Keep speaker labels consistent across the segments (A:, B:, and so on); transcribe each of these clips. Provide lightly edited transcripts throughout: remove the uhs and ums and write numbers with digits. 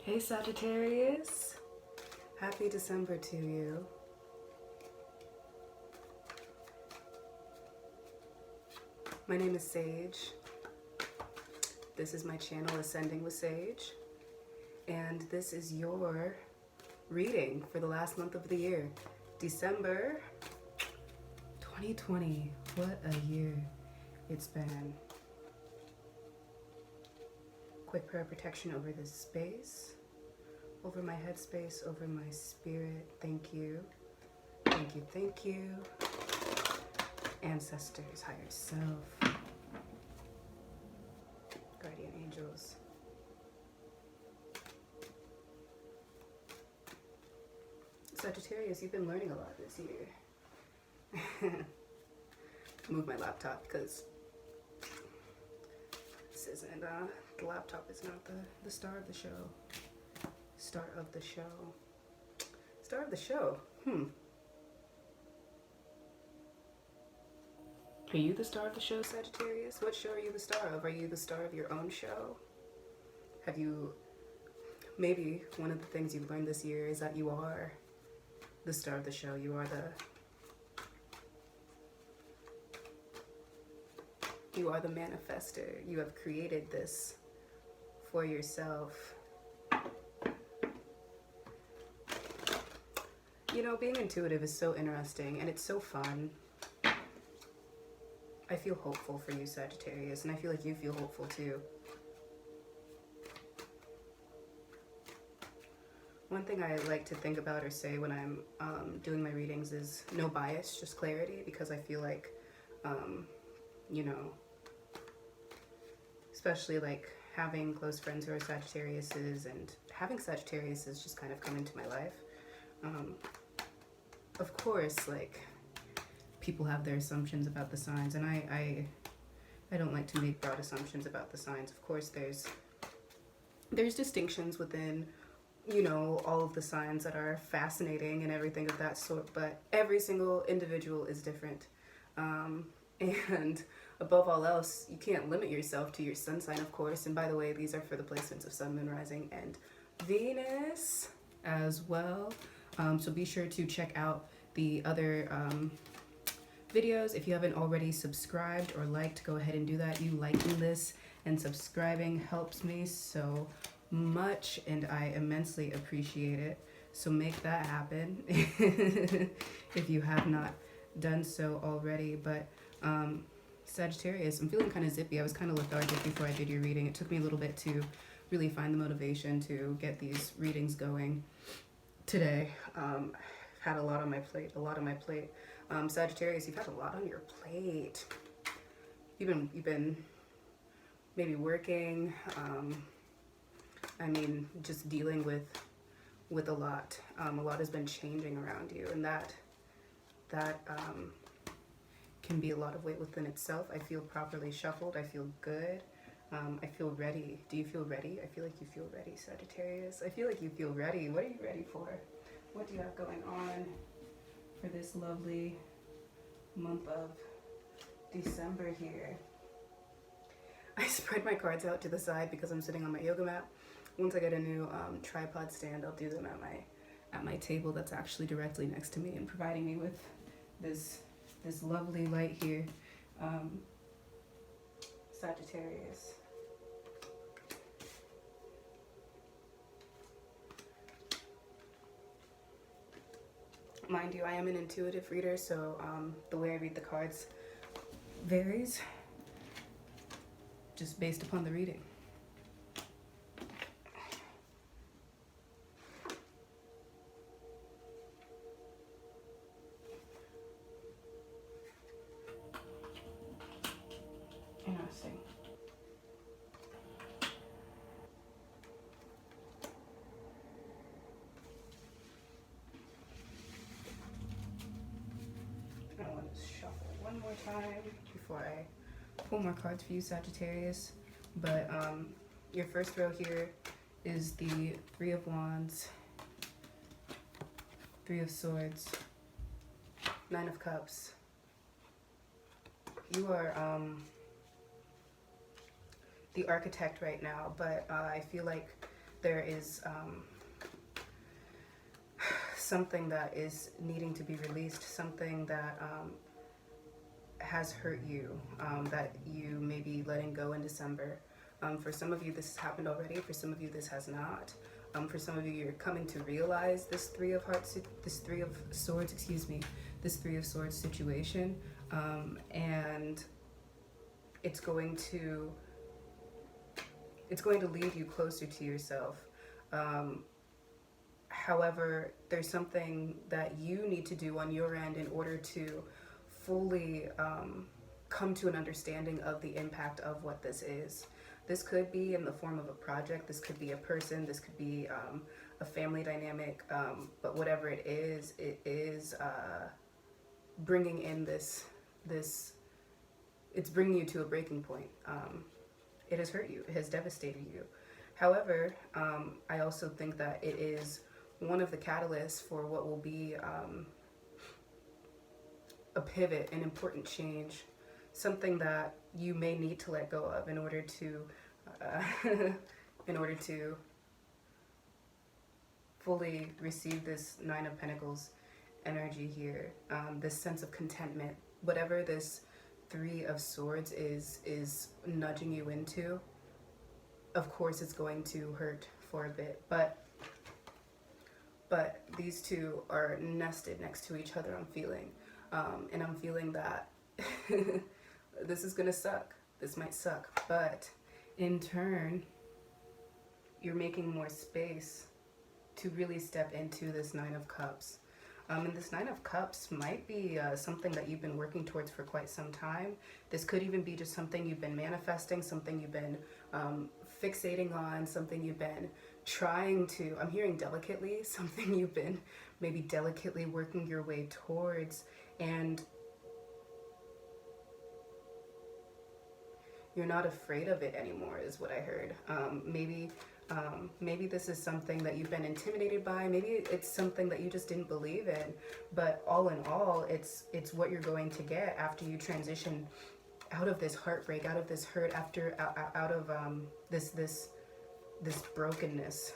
A: Hey Sagittarius, happy December to you. My name is Sage. This is my channel, Ascending with Sage. And this is your reading for the last month of the year, December 2020. What a year it's been. Quick prayer protection over this space, over my headspace, over my spirit. Thank you. Thank you, thank you. Ancestors, higher self, guardian angels. Sagittarius, you've been learning a lot this year. Move my laptop because this isn't, the laptop is not the star of the show. Star of the show. Star of the show. Are you the star of the show, Sagittarius? What show are you the star of? Are you the star of your own show? Have you, maybe one of the things you've learned this year is that you are the star of the show. You are the manifester. You have created this for yourself. You know, being intuitive is so interesting and it's so fun. I feel hopeful for you, Sagittarius, and I feel like you feel hopeful too. One thing I like to think about or say when I'm doing my readings is no bias, just clarity, because I feel like, you know, especially like having close friends who are Sagittariuses and having Sagittariuses just kind of come into my life. Of course, like, people have their assumptions about the signs, and I don't like to make broad assumptions about the signs. Of course, there's distinctions within, you know, all of the signs that are fascinating and everything of that sort, but every single individual is different. And above all else, you can't limit yourself to your sun sign, of course. And by the way, these are for the placements of Sun, Moon, Rising, and Venus as well. So be sure to check out the other videos. If you haven't already subscribed or liked, go ahead and do that. You liking this and subscribing helps me so much, and I immensely appreciate it. So make that happen if you have not done so already. But Sagittarius, I'm feeling kind of zippy. I was kind of lethargic before I did your reading. It took me a little bit to really find the motivation to get these readings going today. Had a lot on my plate, Sagittarius, you've had a lot on your plate. You've been maybe working, I mean, just dealing with a lot. A lot has been changing around you, and that can be a lot of weight within itself. I feel properly shuffled. I feel good. I feel ready. Do you feel ready? I feel like you feel ready, Sagittarius. I feel like you feel ready. What are you ready for? What do you have going on for this lovely month of December here? I spread my cards out to the side because I'm sitting on my yoga mat. Once I get a new tripod stand, I'll do them at my table that's actually directly next to me and providing me with this lovely light here. Sagittarius. Mind you, I am an intuitive reader, so the way I read the cards varies just based upon the reading. Interesting. I want to shuffle one more time before I pull more cards for you, Sagittarius. But your first row here is the Three of Wands, Three of Swords, Nine of Cups. You are the architect right now, but I feel like there is something that is needing to be released, something that has hurt you, that you may be letting go in December. For some of you, this has happened already. For some of you, this has not. For some of you, you're coming to realize this Three of Swords situation, and it's going to lead you closer to yourself. However, there's something that you need to do on your end in order to fully come to an understanding of the impact of what this is. This could be in the form of a project, this could be a person, this could be a family dynamic, but whatever it is bringing in this, it's bringing you to a breaking point. It has hurt you, it has devastated you. However, I also think that it is one of the catalysts for what will be a pivot, an important change, something that you may need to let go of in order to fully receive this Nine of Pentacles energy here, this sense of contentment. Whatever this Three of Swords is nudging you into, of course it's going to hurt for a bit, but these two are nested next to each other, I'm feeling. And I'm feeling that this is gonna suck. This might suck, but in turn, you're making more space to really step into this Nine of Cups. And this Nine of Cups might be something that you've been working towards for quite some time. This could even be just something you've been manifesting, something you've been fixating on, something you've been trying to, I'm hearing delicately, something you've been maybe delicately working your way towards, and you're not afraid of it anymore is what I heard. Maybe this is something that you've been intimidated by. Maybe it's something that you just didn't believe in. But all in all, it's what you're going to get after you transition out of this heartbreak, out of this hurt, out of this brokenness.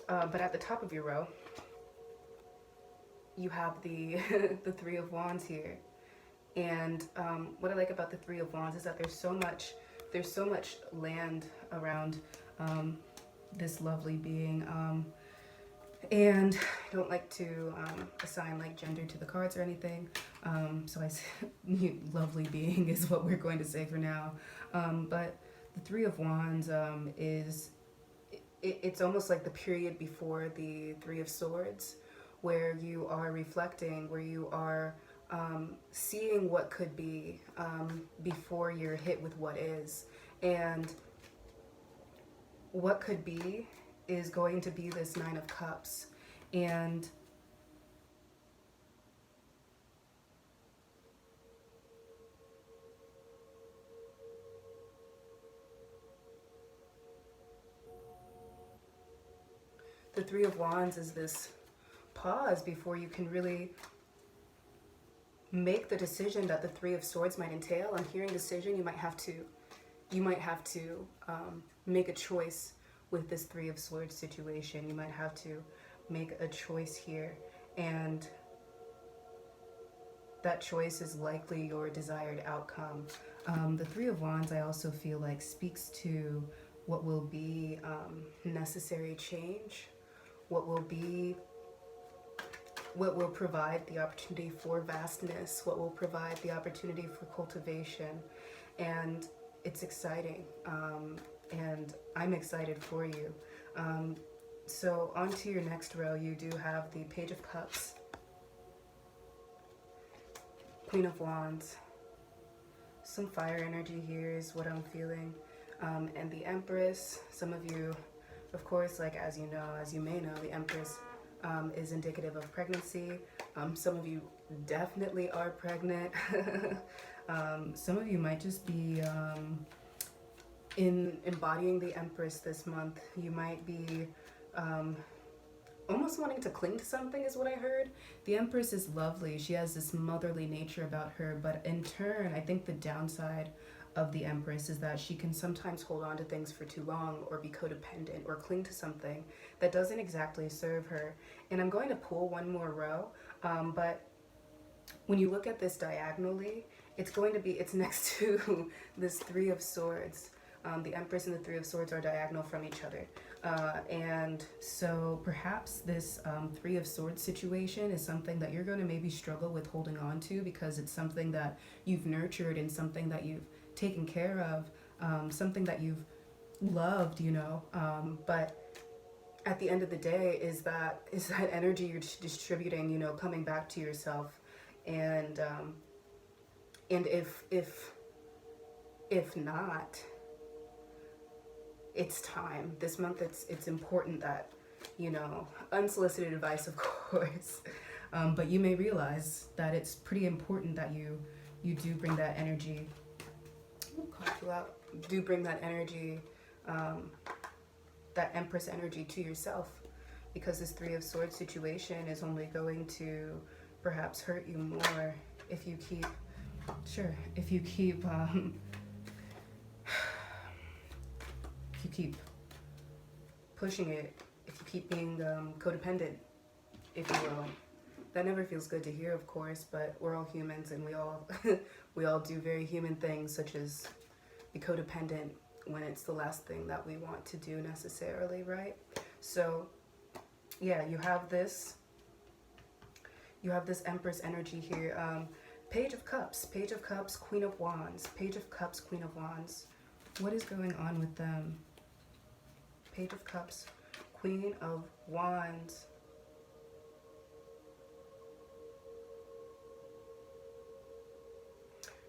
A: But at the top of your row, you have the the Three of Wands here. And what I like about the Three of Wands is that there's so much land around this lovely being. And I don't like to assign like gender to the cards or anything. So I say lovely being is what we're going to say for now. But the Three of Wands it's almost like the period before the Three of Swords, where you are reflecting, where you are seeing what could be before you're hit with what is. And what could be is going to be this Nine of Cups. And the Three of Wands is this pause before you can really make the decision that the Three of Swords might entail. I'm hearing decision. You might have to make a choice with this Three of Swords situation. You might have to make a choice here, and that choice is likely your desired outcome. The Three of Wands, I also feel like, speaks to what will be necessary change, what will provide the opportunity for vastness, what will provide the opportunity for cultivation. And it's exciting, and I'm excited for you. So on to your next row, you do have the Page of Cups, Queen of Wands. Some fire energy here is what I'm feeling. And the Empress, some of you, of course, like as you may know, the Empress is indicative of pregnancy. Some of you definitely are pregnant. Some of you might just be in embodying the Empress this month. You might be almost wanting to cling to something is what I heard. The Empress is lovely. She has this motherly nature about her, but in turn, I think the downside of the Empress is that she can sometimes hold on to things for too long, or be codependent, or cling to something that doesn't exactly serve her. And I'm going to pull one more row, but when you look at this diagonally, it's next to this Three of Swords. The Empress and the Three of Swords are diagonal from each other. And so perhaps this Three of Swords situation is something that you're going to maybe struggle with holding on to, because it's something that you've nurtured and something that you've taken care of, something that you've loved, you know. But at the end of the day, is that energy you're distributing, you know, coming back to yourself. And if not, it's time. This month, it's important that, you know, unsolicited advice, of course, but you may realize that it's pretty important that you do bring that energy. Do bring that energy, that Empress energy to yourself, because this Three of Swords situation is only going to perhaps hurt you more if you keep pushing it, if you keep being codependent, if you will. That never feels good to hear, of course, but we're all humans, and we all we all do very human things, such as be codependent when it's the last thing that we want to do necessarily, right? So yeah, you have this Empress energy here. Page of Cups, Queen of Wands, Page of Cups, Queen of Wands. What is going on with them? Page of Cups, Queen of Wands.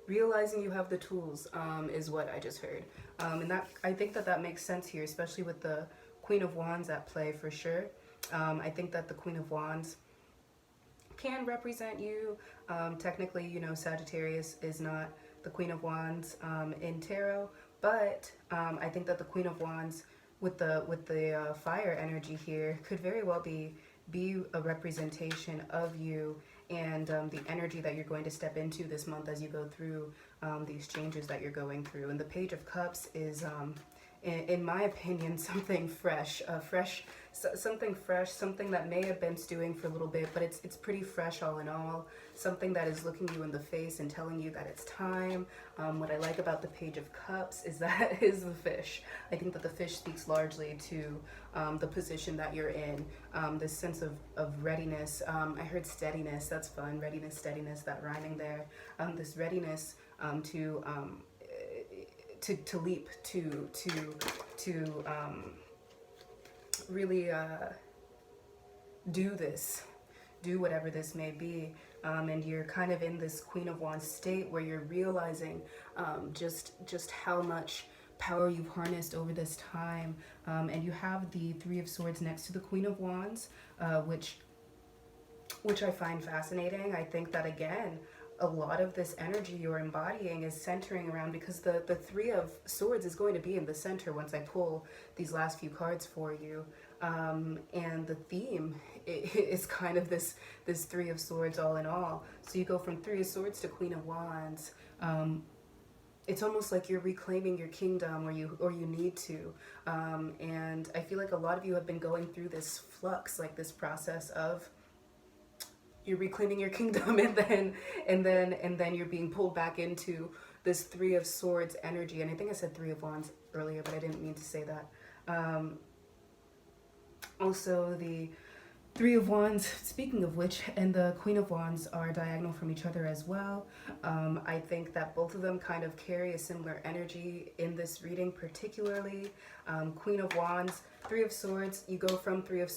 A: Realizing you have the tools is what I just heard. And that, I think that makes sense here, especially with the Queen of Wands at play, for sure. I think that the Queen of Wands can represent you. Technically, you know, Sagittarius is not the Queen of Wands in tarot, but I think that the Queen of Wands with the fire energy here could very well be a representation of you, and the energy that you're going to step into this month as you go through these changes that you're going through. And the Page of Cups is, in my opinion, something fresh, something fresh, something that may have been stewing for a little bit, but it's pretty fresh all in all. Something that is looking you in the face and telling you that it's time. What I like about the Page of Cups is that is the fish. I think that the fish speaks largely to the position that you're in, this sense of readiness. I heard steadiness. That's fun. Readiness, steadiness, that rhyming there. This readiness to leap, to really do whatever this may be, and you're kind of in this Queen of Wands state where you're realizing just how much power you've harnessed over this time, and you have the Three of Swords next to the Queen of Wands, which I find fascinating. I think that, again, a lot of this energy you're embodying is centering around, because the Three of Swords is going to be in the center once I pull these last few cards for you, and the theme is kind of this Three of Swords all in all. So you go from Three of Swords to Queen of Wands. It's almost like you're reclaiming your kingdom, or you need to, and I feel like a lot of you have been going through this flux, like this process of you're reclaiming your kingdom, and then you're being pulled back into this Three of Swords energy. And I think I said Three of Wands earlier, but I didn't mean to say that. Also, the Three of Wands, speaking of which, and the Queen of Wands are diagonal from each other as well. I think that both of them kind of carry a similar energy in this reading, particularly. Queen of Wands, Three of Swords, you go from Three of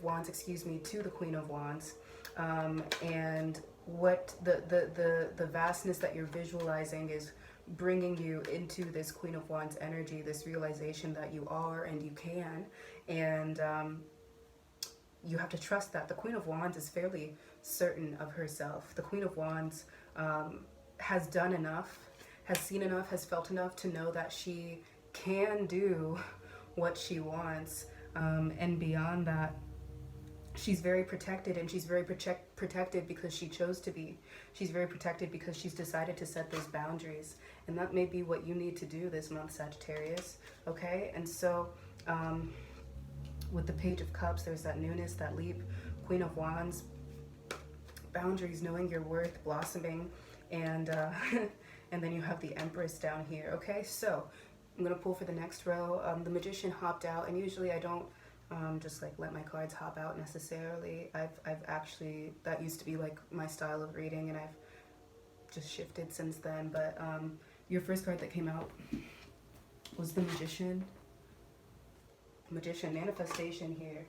A: Wands, excuse me, to the Queen of Wands. And what the vastness that you're visualizing is bringing you into this Queen of Wands energy, this realization that you are and you can, and you have to trust that. The Queen of Wands is fairly certain of herself. The Queen of Wands has done enough, has seen enough, has felt enough to know that she can do what she wants, and beyond that, she's very protected, and she's very protected because she chose to be. She's very protected because she's decided to set those boundaries, and that may be what you need to do this month, Sagittarius. Okay, and so with the Page of Cups, there's that newness, that leap. Queen of Wands, boundaries, knowing your worth, blossoming, and and then you have the Empress down here. Okay, so I'm gonna pull for the next row. The Magician hopped out, and usually I don't just like let my cards hop out necessarily. I've actually, that used to be like my style of reading, and I've just shifted since then. But your first card that came out was the Magician. Magician, manifestation here.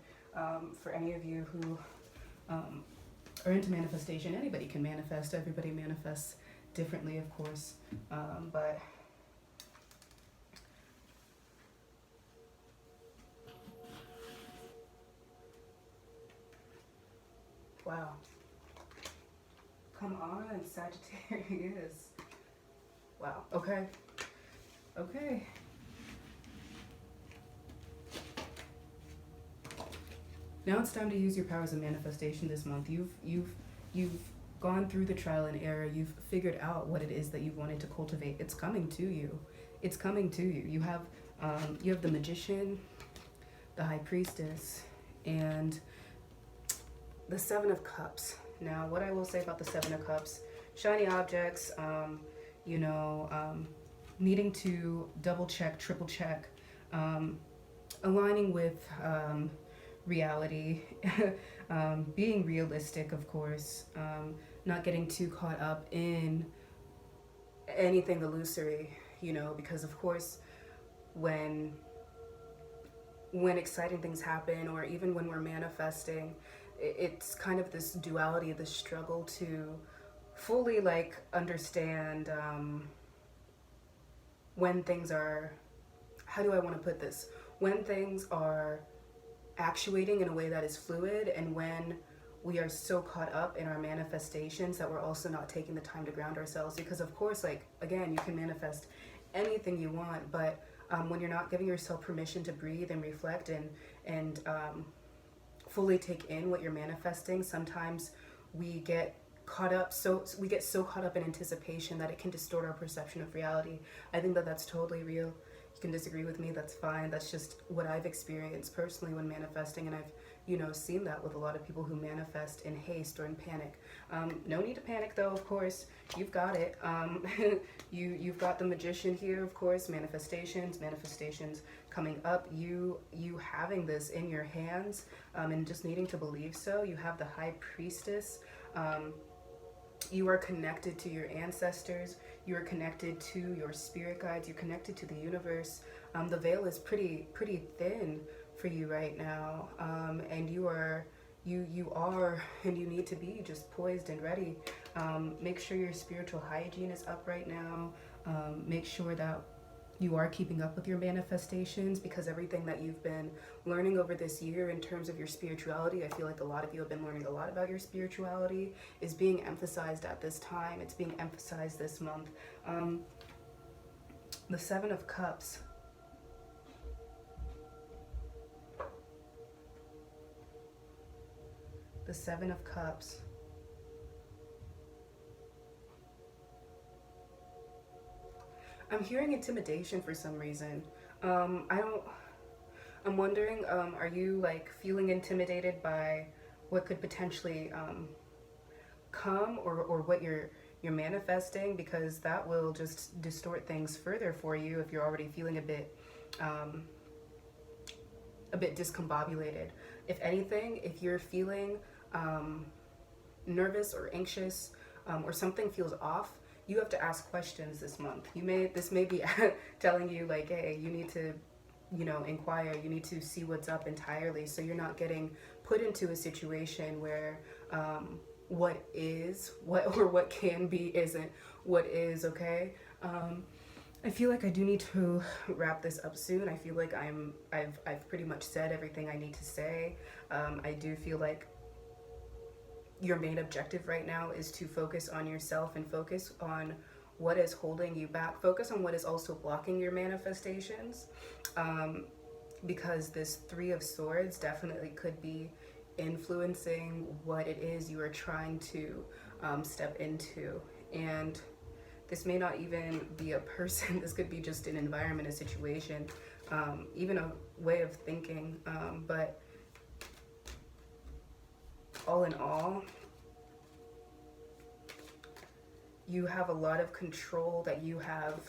A: For any of you who are into manifestation, anybody can manifest. Everybody manifests differently, of course. But wow. Come on, Sagittarius. Wow. Okay. Okay. Now it's time to use your powers of manifestation this month. You've gone through the trial and error. You've figured out what it is that you wanted to cultivate. It's coming to you. It's coming to you. You have the Magician, the High Priestess, and the Seven of Cups. Now, what I will say about the Seven of Cups, shiny objects, you know, needing to double check, triple check, aligning with reality, being realistic, of course, not getting too caught up in anything illusory, you know, because of course when exciting things happen, or even when we're manifesting, it's kind of this duality, this struggle to fully like understand when things are, how do I want to put this, when things are actuating in a way that is fluid, and when we are so caught up in our manifestations that we're also not taking the time to ground ourselves. Because of course, like, again, you can manifest anything you want, but when you're not giving yourself permission to breathe and reflect and fully take in what you're manifesting, sometimes we get caught up, we get so caught up in anticipation that it can distort our perception of reality. I think that that's totally real. You can disagree with me, that's fine. That's just what I've experienced personally when manifesting, and I've, you know, seen that with a lot of people who manifest in haste or in panic. No need to panic though, of course. You've got it. You've got the Magician here, of course. Manifestations coming up. You having this in your hands, and just needing to believe so. You have the High Priestess. You are connected to your ancestors. You are connected to your spirit guides. You're connected to the universe. The veil is pretty thin for you right now, and you are, and you need to be just poised and ready. Make sure your spiritual hygiene is up right now. Make sure that you are keeping up with your manifestations, because everything that you've been learning over this year in terms of your spirituality, I feel like a lot of you have been learning a lot about your spirituality, is being emphasized at this time. It's being emphasized this month. The Seven of Cups. The Seven of Cups. I'm hearing intimidation for some reason. I'm wondering, are you like feeling intimidated by what could potentially come, or what you're manifesting? Because that will just distort things further for you if you're already feeling a bit discombobulated. If anything, if you're feeling nervous or anxious, or something feels off, you have to ask questions this month. This may be telling you like, hey, you need to, you know, inquire. You need to see what's up entirely, so you're not getting put into a situation where what can be isn't what is. Okay. I feel like I do need to wrap this up soon. I feel like I've pretty much said everything I need to say. I do feel like your main objective right now is to focus on yourself and focus on what is holding you back. Focus on what is also blocking your manifestations, because this Three of Swords definitely could be influencing what it is you are trying to step into. And this may not even be a person, this could be just an environment, a situation, even a way of thinking. But all in all, you have a lot of control that you have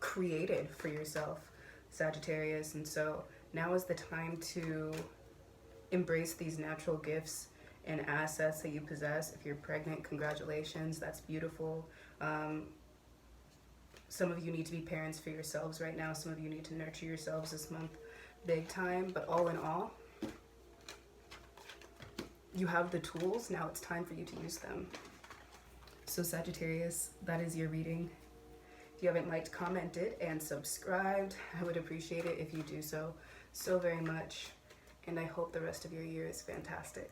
A: created for yourself, Sagittarius. And so now is the time to embrace these natural gifts and assets that you possess. If you're pregnant, congratulations, that's beautiful. Some of you need to be parents for yourselves right now. Some of you need to nurture yourselves this month big time. But all in all, you have the tools. Now it's time for you to use them. So Sagittarius, that is your reading. If you haven't liked, commented, and subscribed, I would appreciate it if you do so very much. And I hope the rest of your year is fantastic.